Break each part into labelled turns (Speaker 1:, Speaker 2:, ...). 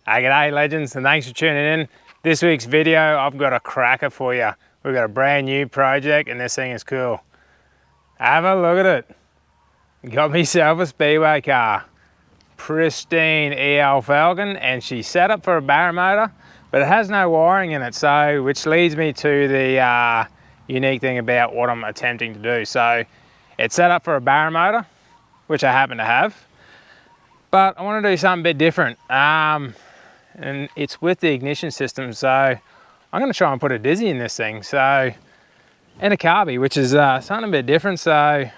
Speaker 1: Hey, g'day legends, and thanks for tuning in. This week's video, I've got a cracker for you. We've got a brand new project and this thing is cool. Have a look at it. Got myself a speedway car. Pristine EL Falcon, and she's set up for a Barra motor, but it has no wiring in it, so which leads me to the unique thing about what I'm attempting to do. So it's set up for a Barra motor, which I happen to have, but I want to do something a bit different. And it's with the ignition system, so I'm going to try and put a dizzy in this thing, so, and a carby, which is something a bit different. So I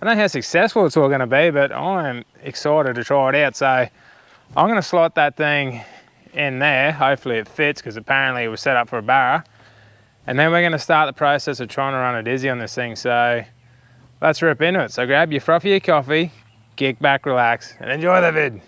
Speaker 1: don't know how successful it's all going to be, but I'm excited to try it out. So I'm going to slot that thing in there. Hopefully it fits, because apparently it was set up for a Barra, and then we're going to start the process of trying to run a dizzy on this thing. So let's rip into it. So grab your frothy coffee, kick back, relax, and enjoy the vid.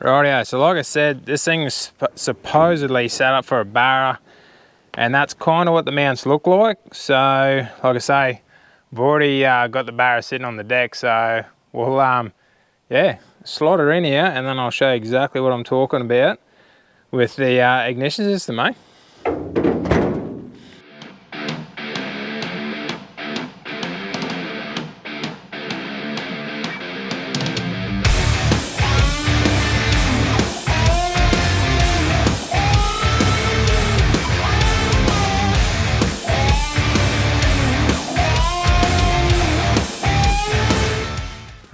Speaker 1: Rightio, so like I said, this thing is supposedly set up for a Barra, and that's kind of what the mounts look like. So, like I say, I've already got the Barra sitting on the deck, so we'll, yeah, slot her in here, and then I'll show you exactly what I'm talking about with the ignition system, mate.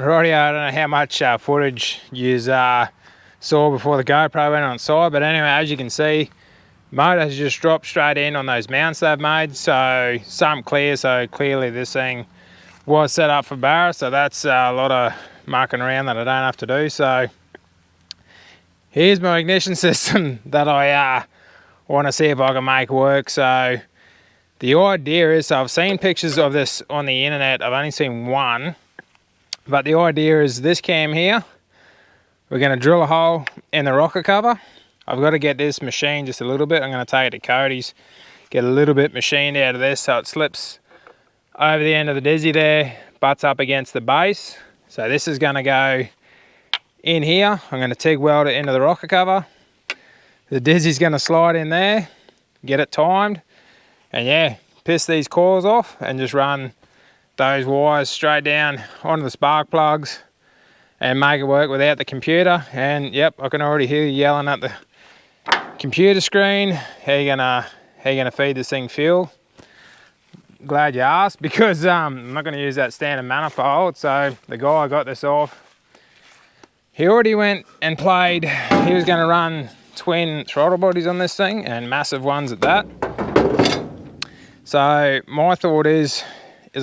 Speaker 1: Rightio, I don't know how much footage you saw before the GoPro went on side, but anyway, as you can see, motor has just dropped straight in on those mounts they've made, so something clear. So clearly this thing was set up for Barra, so that's a lot of mucking around that I don't have to do. So here's my ignition system that I want to see if I can make work. So the idea is, so I've seen pictures of this on the internet, I've only seen one. But the idea is this cam here, we're going to drill a hole in the rocker cover. I've got to get this machined just a little bit. I'm going to take it to Cody's, get a little bit machined out of this so it slips over the end of the dizzy there, butts up against the base. So this is going to go in here. I'm going to TIG weld it into the rocker cover. The dizzy's going to slide in there, get it timed, and yeah, piss these coils off and just run those wires straight down onto the spark plugs and make it work without the computer. And yep, I can already hear you yelling at the computer screen, how you gonna feed this thing fuel? Glad you asked, because I'm not going to use that standard manifold. So the guy I got this off, he already went and played, he was going to run twin throttle bodies on this thing, and massive ones at that. So my thought is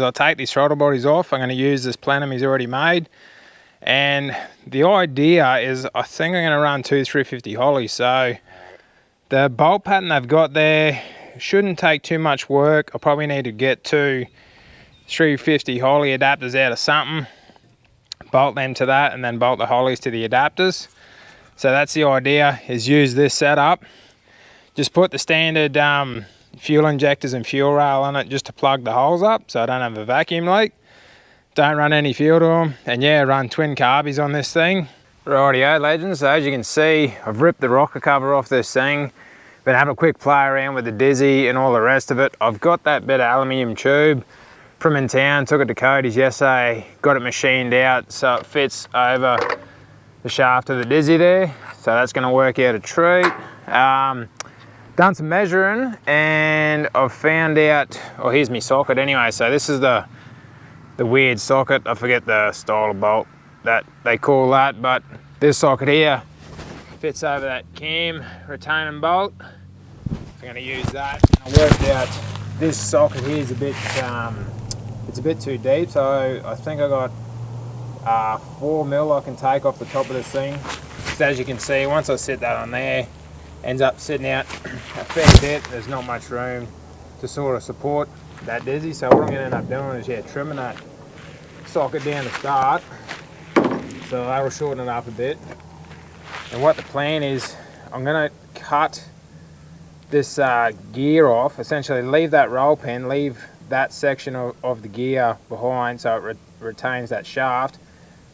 Speaker 1: I'll take these throttle bodies off. I'm going to use this plenum he's already made, and the idea is I think I'm going to run 2 350 hollies. So the bolt pattern they've got there shouldn't take too much work. I'll probably need to get 2 350 holly adapters out of something, bolt them to that, and then bolt the hollies to the adapters. So that's the idea, is use this setup, just put the standard fuel injectors and fuel rail on it just to plug the holes up so I don't have a vacuum leak. Don't run any fuel to them, and yeah, run twin carbies on this thing. Rightio legends, so as you can see, I've ripped the rocker cover off this thing, been having a quick play around with the dizzy and all the rest of it. I've got that bit of aluminium tube from in town, took it to Cody's yesterday, got it machined out so it fits over the shaft of the dizzy there, so that's going to work out a treat. Done some measuring, and I've found out, oh, here's my socket anyway. So this is the weird socket, I forget the style of bolt that they call that, but this socket here fits over that cam retaining bolt. So I'm going to use that. I worked out this socket here is a bit, it's a bit too deep, so I think I got 4 mil I can take off the top of this thing. So as you can see, once I set that on there, ends up sitting out a fair bit. There's not much room to sort of support that dizzy, so what I'm going to end up doing is, yeah, trimming that socket down to start, so that'll shorten it up a bit. And what the plan is, I'm going to cut this gear off, essentially leave that roll pin, leave that section of the gear behind so it retains that shaft,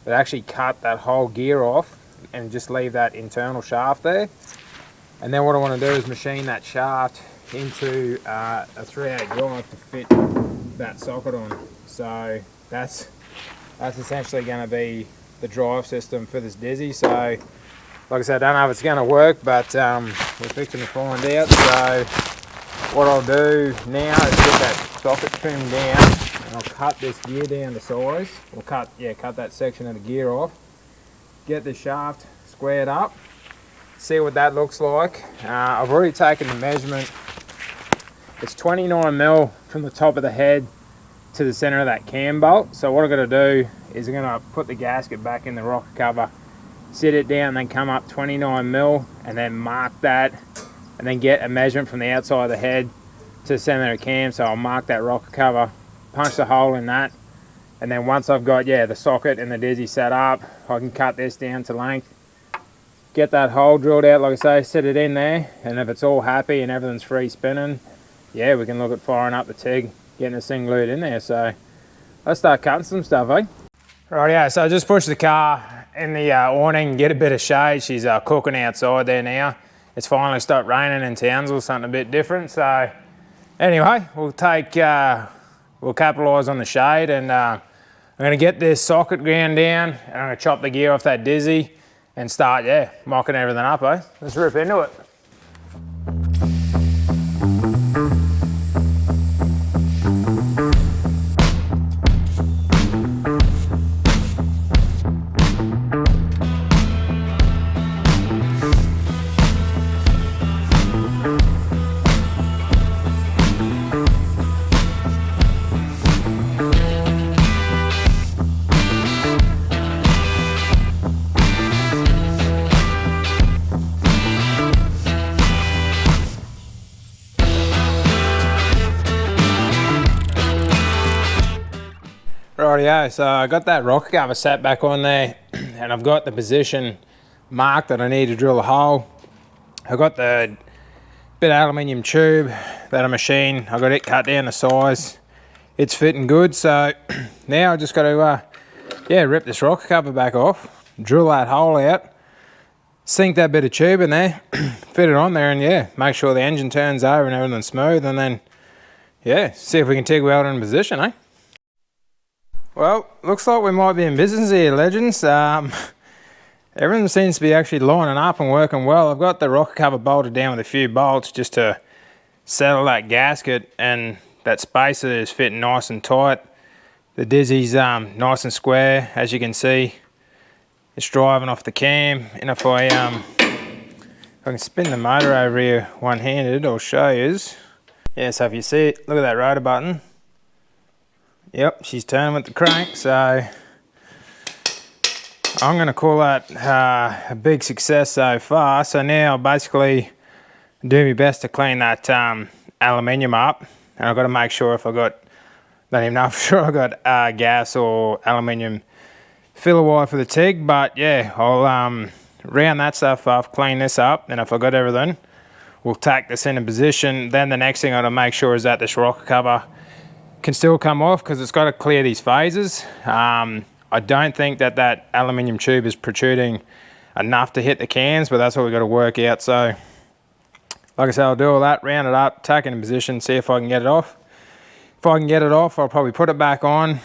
Speaker 1: but actually cut that whole gear off and just leave that internal shaft there. And then what I want to do is machine that shaft into a 3/8 drive to fit that socket on. So that's essentially going to be the drive system for this dizzy. So like I said, I don't know if it's going to work, but we're fixing to find out. So what I'll do now is get that socket trimmed down, and I'll cut this gear down to size. We'll cut that section of the gear off, get the shaft squared up, see what that looks like. I've already taken the measurement. It's 29mm from the top of the head to the center of that cam bolt. So what I'm going to do is I'm going to put the gasket back in the rocker cover, sit it down, then come up 29mm and then mark that, and then get a measurement from the outside of the head to the center of the cam. So I'll mark that rocker cover, punch the hole in that, and then once I've got the socket and the dizzy set up, I can cut this down to length, get that hole drilled out, like I say, sit it in there, and if it's all happy and everything's free spinning, yeah, we can look at firing up the TIG, getting this thing glued in there. So let's start cutting some stuff, eh? Right, yeah, so I just pushed the car in the awning, get a bit of shade. She's cooking outside there now. It's finally stopped raining in Townsville, something a bit different. So anyway, we'll capitalise on the shade, and I'm going to get this socket ground down, and I'm going to chop the gear off that dizzy and start, mocking everything up, eh? Let's rip into it. Rightio, so I got that rocker cover set back on there, and I've got the position marked that I need to drill a hole. I've got the bit of aluminium tube that I machined. I got it cut down to size. It's fitting good, so now I just got to rip this rocker cover back off, drill that hole out, sink that bit of tube in there, fit it on there, and make sure the engine turns over and everything's smooth, and then see if we can TIG weld in position, eh? Well, looks like we might be in business here, legends. Everything seems to be actually lining up and working well. I've got the rocker cover bolted down with a few bolts just to settle that gasket, and that spacer is fitting nice and tight. The dizzy's nice and square, as you can see. It's driving off the cam, and if I can spin the motor over here one-handed, I'll show you. Yeah, so if you see it, look at that rotor button. Yep, she's turning with the crank, so I'm going to call that a big success so far. So now I'll basically do my best to clean that aluminium up, and I've got to make sure if I got, don't even know for sure I got gas or aluminium filler wire for the TIG, but I'll round that stuff off, clean this up, and if I got everything, we'll tack this into position. Then the next thing I got to make sure is that this rocker cover can still come off, because it's got to clear these phases. I don't think that aluminium tube is protruding enough to hit the cans, but that's what we've got to work out. So like I said, I'll do all that, round it up, tack it in position, see if I can get it off. If I can get it off, I'll probably put it back on,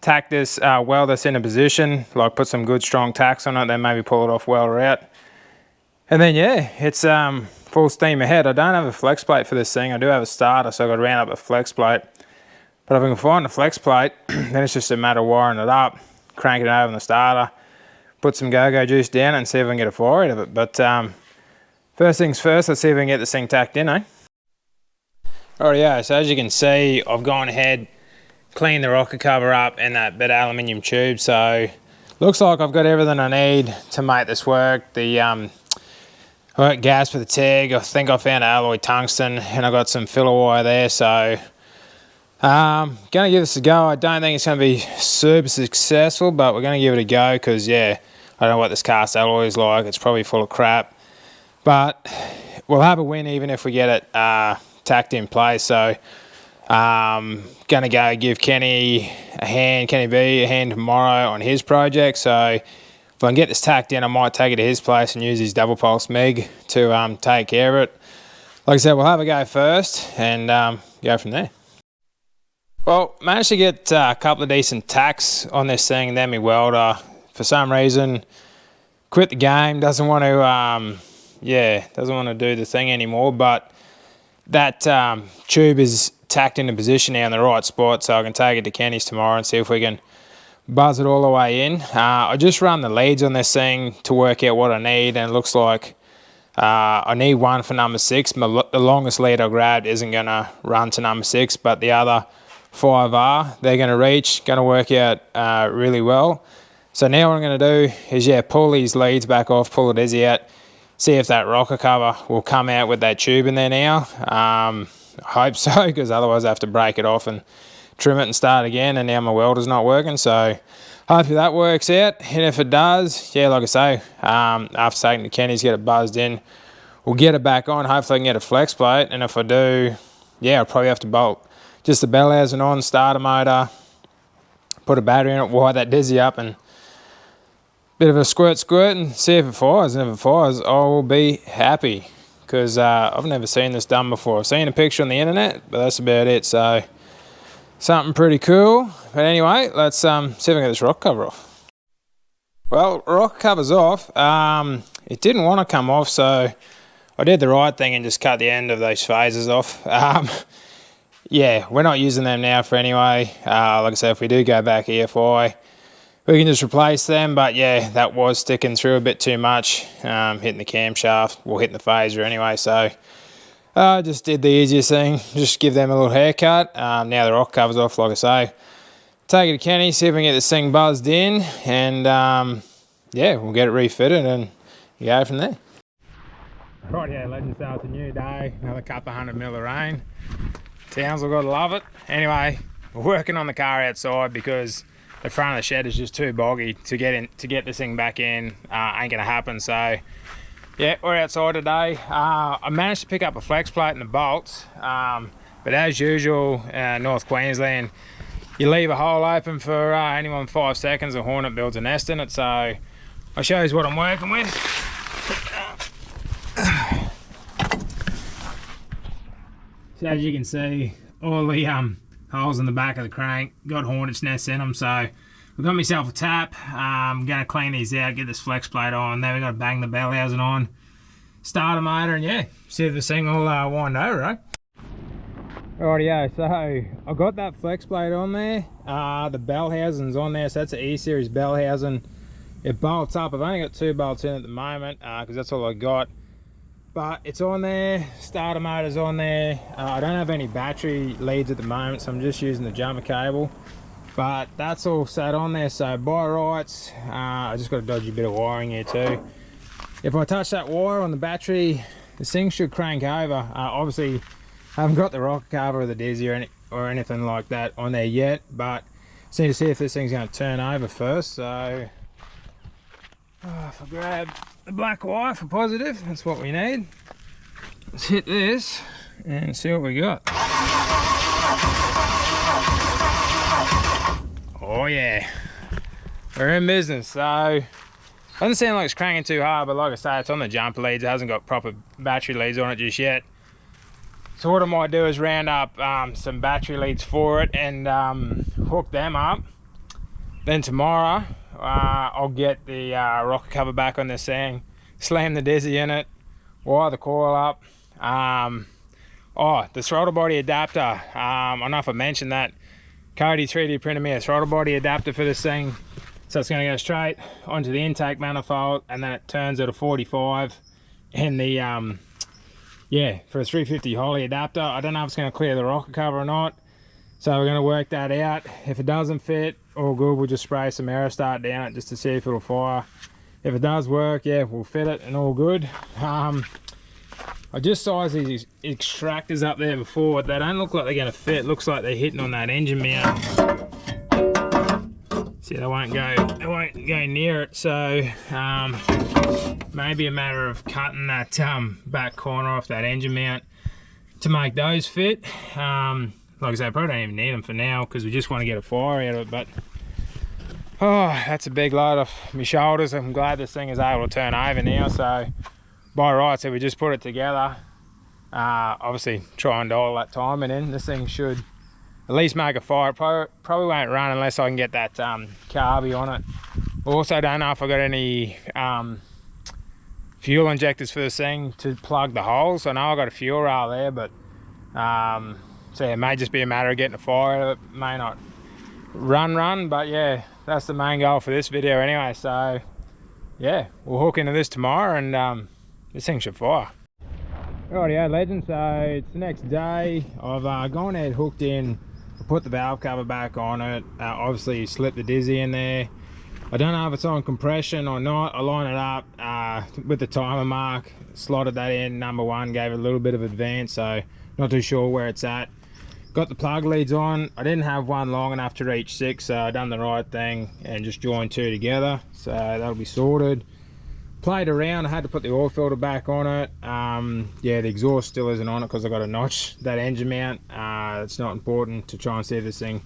Speaker 1: tack this, weld this into position, like put some good strong tacks on it, then maybe pull it off, weld her out. And then it's full steam ahead. I don't have a flex plate for this thing. I do have a starter, so I've got to round up a flex plate. But if I can find the flex plate, then it's just a matter of wiring it up, cranking it over in the starter, put some go-go juice down and see if I can get a fire out of it. But first things first, let's see if we can get this thing tacked in, eh? Alrighty, so as you can see, I've gone ahead, cleaned the rocker cover up and that bit of aluminium tube. So looks like I've got everything I need to make this work. The I got gas for the tag. I think I found alloy tungsten, and I got some filler wire there. So, gonna give this a go. I don't think it's gonna be super successful, but we're gonna give it a go because yeah, I don't know what this cast alloy is like. It's probably full of crap, but we'll have a win even if we get it tacked in place. So, gonna go give Kenny B a hand tomorrow on his project. So if I can get this tacked in, I might take it to his place and use his double pulse MIG to take care of it. Like I said, we'll have a go first and go from there. Well, managed to get a couple of decent tacks on this thing, and then my welder, for some reason, quit the game, doesn't want to do the thing anymore, but that tube is tacked into position now in the right spot, so I can take it to Kenny's tomorrow and see if we can buzz it all the way in. I just run the leads on this thing to work out what I need, and it looks like I need one for number 6. The longest lead I grabbed isn't going to run to number 6, but the other 5 are. They're going to reach, going to work out really well. So now what I'm going to do is, pull these leads back off, pull the dizzy out, see if that rocker cover will come out with that tube in there now. I hope so, because otherwise I have to break it off and trim it and start again, and now my welder's not working. So hopefully that works out, and if it does, like I say, after taking to Kenny's, get it buzzed in, we'll get it back on. Hopefully I can get a flex plate, and if I do, I'll probably have to bolt just the bell housing on, start a motor, put a battery in it, wire that dizzy up, and bit of a squirt and see if it fires. And if it fires, I will be happy, because I've never seen this done before. I've seen a picture on the internet, but that's about it. So something pretty cool. But anyway, let's see if I can get this rock cover off. Well, rock cover's off. It didn't want to come off, so I did the right thing and just cut the end of those phases off. We're not using them now for anyway. Like I said, if we do go back EFI, we can just replace them. But that was sticking through a bit too much, hitting the camshaft, hitting the phaser anyway. So I just did the easiest thing, just give them a little haircut. Now the rock cover's off, like I say. Take it to Kenny, see if we can get this thing buzzed in, and we'll get it refitted and go from there. Right, legends, so it's a new day, another couple of 100 mil of rain. Townsville, gotta love it. Anyway, we're working on the car outside because the front of the shed is just too boggy to get this thing back in. Ain't gonna happen. So we're outside today. I managed to pick up a flex plate and the bolts, but as usual, North Queensland, you leave a hole open for any more than 5 seconds, a hornet builds a nest in it. So I'll show you what I'm working with. So as you can see, all the holes in the back of the crank got hornet's nests in them. So I've got myself a tap. I'm going to clean these out, get this flex plate on. Then we've got to bang the bell housing on, start a motor, and see if this thing will wind over, right? Rightio, so I got that flex plate on there. The bell housing's on there, so that's an E-series bell housing. It bolts up. I've only got 2 bolts in at the moment because that's all I got. But it's on there, starter motor's on there. I don't have any battery leads at the moment, so I'm just using the jumper cable. But that's all set on there, so by rights, I just got a dodgy bit of wiring here too. If I touch that wire on the battery, this thing should crank over. Obviously, I haven't got the rocker cover or the dizzy or anything like that on there yet, but just need to see if this thing's going to turn over first. So if I grab the black wire for positive, that's what we need. Let's hit this and see what we got. Oh yeah, we're in business. So doesn't sound like it's cranking too hard, but like I say, it's on the jumper leads. It hasn't got proper battery leads on it just yet. So what I might do is round up some battery leads for it and hook them up. Then tomorrow I'll get the rocker cover back on this thing, slam the dizzy in it, wire the coil up. The throttle body adapter, I don't know if I mentioned that. Cody 3D printed me a throttle body adapter for this thing, so it's going to go straight onto the intake manifold, and then it turns at a 45 in the for a 350 Holly adapter. I don't know if it's going to clear the rocker cover or not, so we're going to work that out. If it doesn't fit, all good, we'll just spray some Aerostart down it just to see if it'll fire. if it does work, yeah, we'll fit it and all good. I just sized these extractors up there before. They don't look like they're going to fit. Looks like they're hitting on that engine mount. See, they won't go near it. So maybe a matter of cutting that back corner off that engine mount to make those fit. Like I said, I probably don't even need them for now because we just want to get a fire out of it. But oh, that's a big load off my shoulders. I'm glad this thing is able to turn over now. So by rights, so we just put it together. Obviously try and dial that timing in. This thing should at least make a fire. Probably won't run unless I can get that carby on it. Also don't know if I got any fuel injectors for this thing to plug the holes. I know I got a fuel rail there, but so it may just be a matter of getting a fire. It may not run, but yeah, that's the main goal for this video anyway. So yeah, we'll hook into this tomorrow and this thing should fire. Rightio legends, so it's the next day. I've gone ahead, hooked in, put the valve cover back on it. Obviously slipped the dizzy in there. I don't know if it's on compression or not. I line it up with the timer mark, slotted that in, number 1, gave it a little bit of advance, so not too sure where it's at. Got the plug leads on. I didn't have one long enough to reach 6, so I done the right thing and just joined 2 together, so that'll be sorted. Played around. I had to put the oil filter back on it. Yeah, the exhaust still isn't on it because I got to notch that engine mount. It's not important to try and see if this thing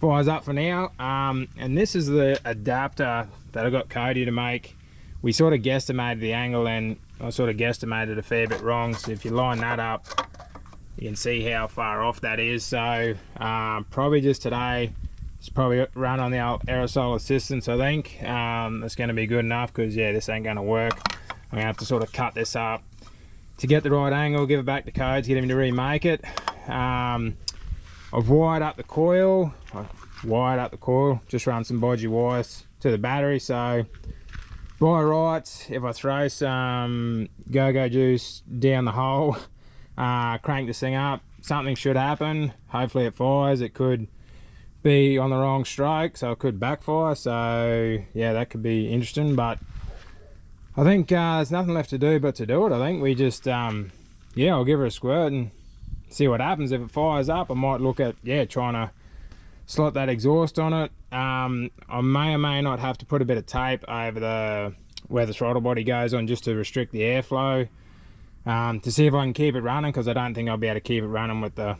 Speaker 1: fires up for now. And this is the adapter that I got Cody to make. We sort of guesstimated the angle and I sort of guesstimated a fair bit wrong, so if you line that up you can see how far off that is. So probably just today it's probably run on the aerosol assistance. I think that's going to be good enough because yeah, this ain't going to work. I'm going to have to sort of cut this up to get the right angle, give it back to Codes, get him to remake it. I've wired up the coil. Just run some bodgy wires to the battery. So by rights, if I throw some go-go juice down the hole, crank this thing up, something should happen. Hopefully it fires. It could be on the wrong stroke, so it could backfire. So yeah, that could be interesting, but I think there's nothing left to do but to do it. I think we just yeah, I'll give her a squirt and see what happens. If it fires up, I might look at trying to slot that exhaust on it. I may or may not have to put a bit of tape over where the throttle body goes on, just to restrict the airflow, to see if I can keep it running, because I don't think I'll be able to keep it running with the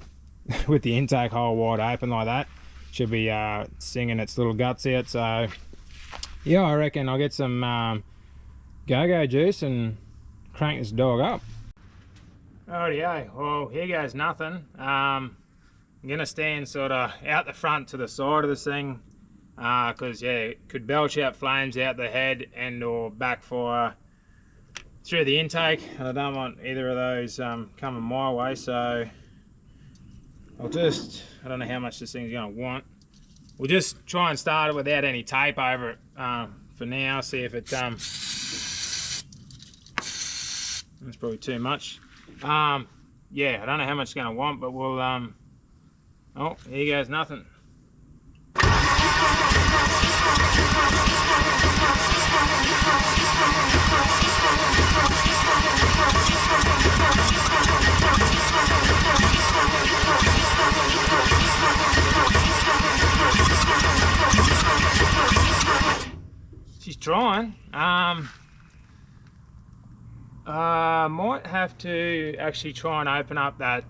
Speaker 1: with the intake hole wide open like that. Should be singing its little guts out. So yeah, I reckon I'll get some go-go juice and crank this dog up. Alrighty, well here goes nothing. I'm gonna stand sort of out the front to the side of this thing, because yeah, it could belch out flames out the head and or backfire through the intake, and I don't want either of those coming my way. So I don't know how much this thing's going to want. We'll just try and start it without any tape over it for now, see if it that's probably too much. Yeah, I don't know how much it's going to want, but we'll oh, here goes nothing. She's trying. Might have to actually try and open up that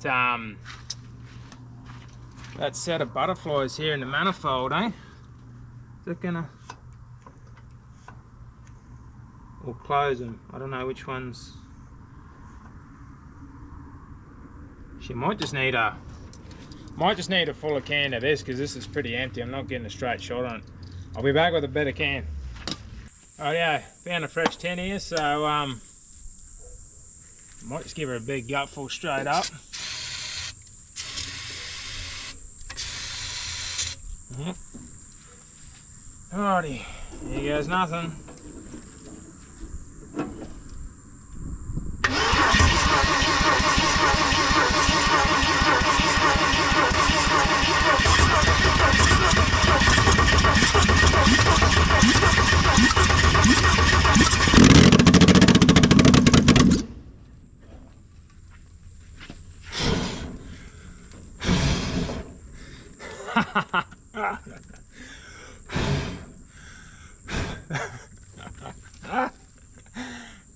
Speaker 1: that set of butterflies here in the manifold, eh? Is it gonna... or close them? I don't know which ones. She might just need a fuller can of this, because this is pretty empty. I'm not getting a straight shot on it. I'll be back with a better can. Oh yeah, found a fresh 10 here, so might just give her a big gutful straight up. Alrighty, here goes nothing.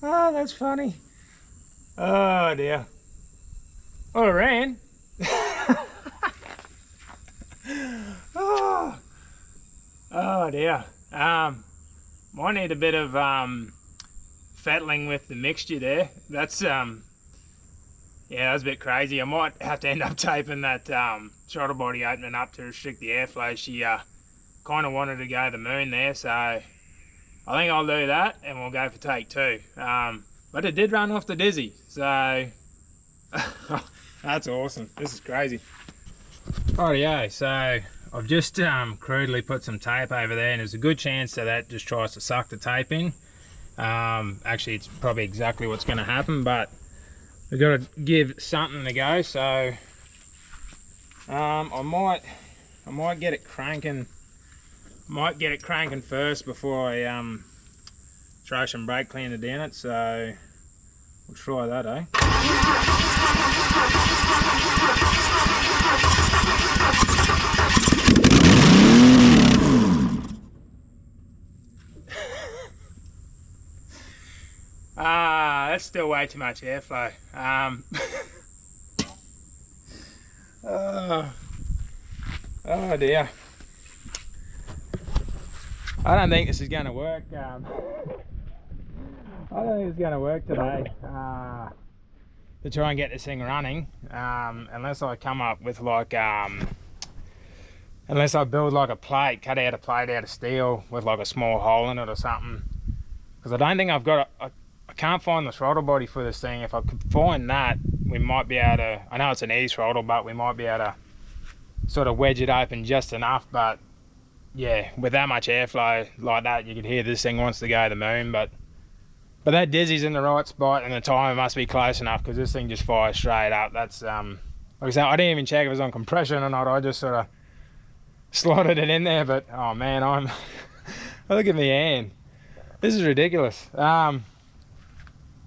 Speaker 1: Oh, that's funny. Oh dear. Well, it ran. Oh dear. Might need a bit of fettling with the mixture there. That's yeah, that was a bit crazy. I might have to end up taping that throttle body opening up to restrict the airflow. She kind of wanted to go the moon there, so I think I'll do that and we'll go for take two. But it did run off the dizzy, so that's awesome. This is crazy. Rightio, so I've just crudely put some tape over there, and there's a good chance that just tries to suck the tape in. Actually, it's probably exactly what's going to happen, but we've got to give something a go. So I might get it cranking. Might get it cranking first before I throw some brake cleaner down it. So we'll try that, eh? That's still way too much airflow. Oh dear. I don't think this is going to work. I don't think it's going to work today to try and get this thing running, unless I come up with like, unless I build like a plate, cut out a plate out of steel with like a small hole in it or something. Because I don't think I've got I can't find the throttle body for this thing. If I could find that, we might be able to, I know it's an e-throttle, but we might be able to sort of wedge it open just enough. But yeah, with that much airflow like that, you could hear this thing wants to go to the moon. But that dizzy's in the right spot, and the timer must be close enough, because this thing just fires straight up. That's like I said, I didn't even check if it was on compression or not. I just sort of slotted it in there. But oh man, look at me hand. This is ridiculous.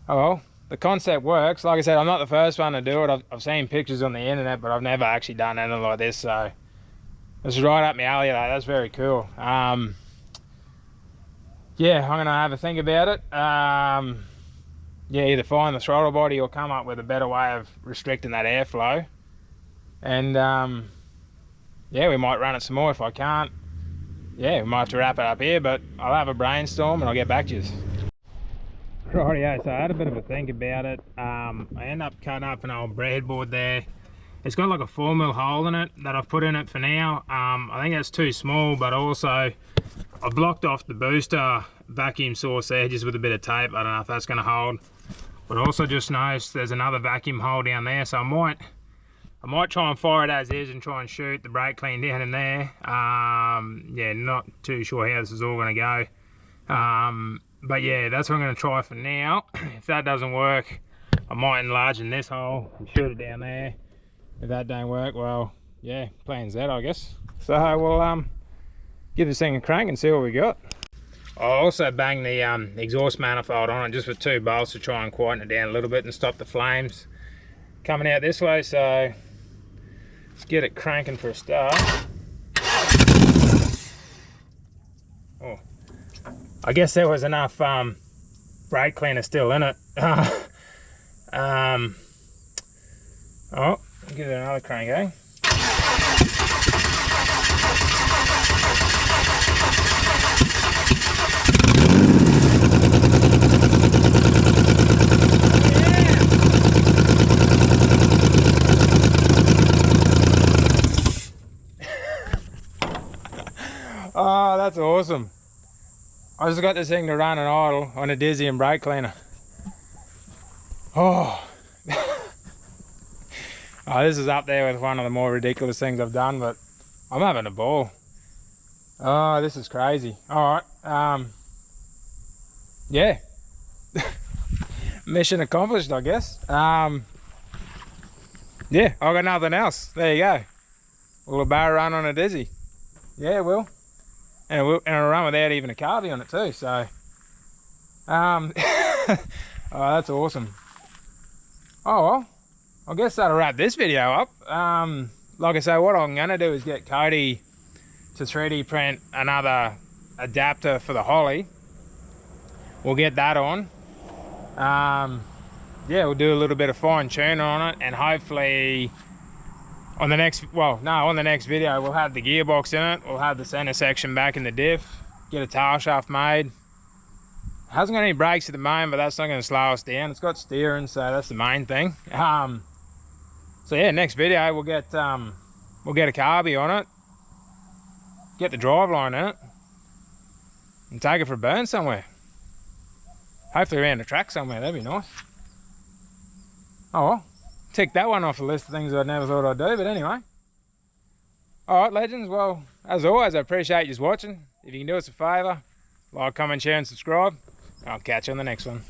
Speaker 1: Oh well, the concept works. Like I said, I'm not the first one to do it. I've seen pictures on the internet, but I've never actually done anything like this. So this is right up my alley. That's very cool. Yeah, I'm gonna have a think about it. Yeah, either find the throttle body or come up with a better way of restricting that airflow. And yeah, we might run it some more. If I can't, yeah, we might have to wrap it up here. But I'll have a brainstorm and I'll get back to you. Rightio, so I had a bit of a think about it. I end up cutting up an old breadboard there. It's got like a 4mm hole in it that I've put in it for now. I think that's too small, but also I've blocked off the booster vacuum source edges with a bit of tape. I don't know if that's going to hold, but I also just noticed there's another vacuum hole down there, so I might try and fire it as is and try and shoot the brake clean down in there. Yeah, not too sure how this is all going to go. But yeah, that's what I'm going to try for now. If that doesn't work, I might enlarge in this hole and shoot it down there. If that don't work, well, yeah, plan Z, I guess. So we'll give this thing a crank and see what we got. I'll also bang the exhaust manifold on it just with 2 bolts to try and quieten it down a little bit and stop the flames coming out this way. So let's get it cranking for a start. Oh, I guess there was enough brake cleaner still in it. Oh, give it another crank, eh? Oh, that's awesome. I just got this thing to run and idle on a dizzy and brake cleaner. Oh. Oh, this is up there with one of the more ridiculous things I've done, but I'm having a ball. Oh, this is crazy. All right. Yeah. Mission accomplished, I guess. Yeah, I got nothing else. There you go. Will a Barra run on a dizzy? Yeah, it will. And it'll run without even a carby on it too, so oh, that's awesome. Oh well, I guess that'll wrap this video up. like I say, what I'm gonna do is get Cody to 3D print another adapter for the Holly. We'll get that on. Yeah, we'll do a little bit of fine tuning on it, and hopefully on the next, on the next video, we'll have the gearbox in it. We'll have the center section back in the diff, get a tail shaft made. It hasn't got any brakes at the moment, but that's not going to slow us down. It's got steering, so that's the main thing. So yeah, next video we'll get a carby on it, get the driveline in it, and take it for a burn somewhere. Hopefully around the track somewhere, that'd be nice. Oh well, tick that one off the list of things I never thought I'd do, but anyway. Alright legends, well, as always, I appreciate you watching. If you can do us a favour, like, comment, share and subscribe. I'll catch you on the next one.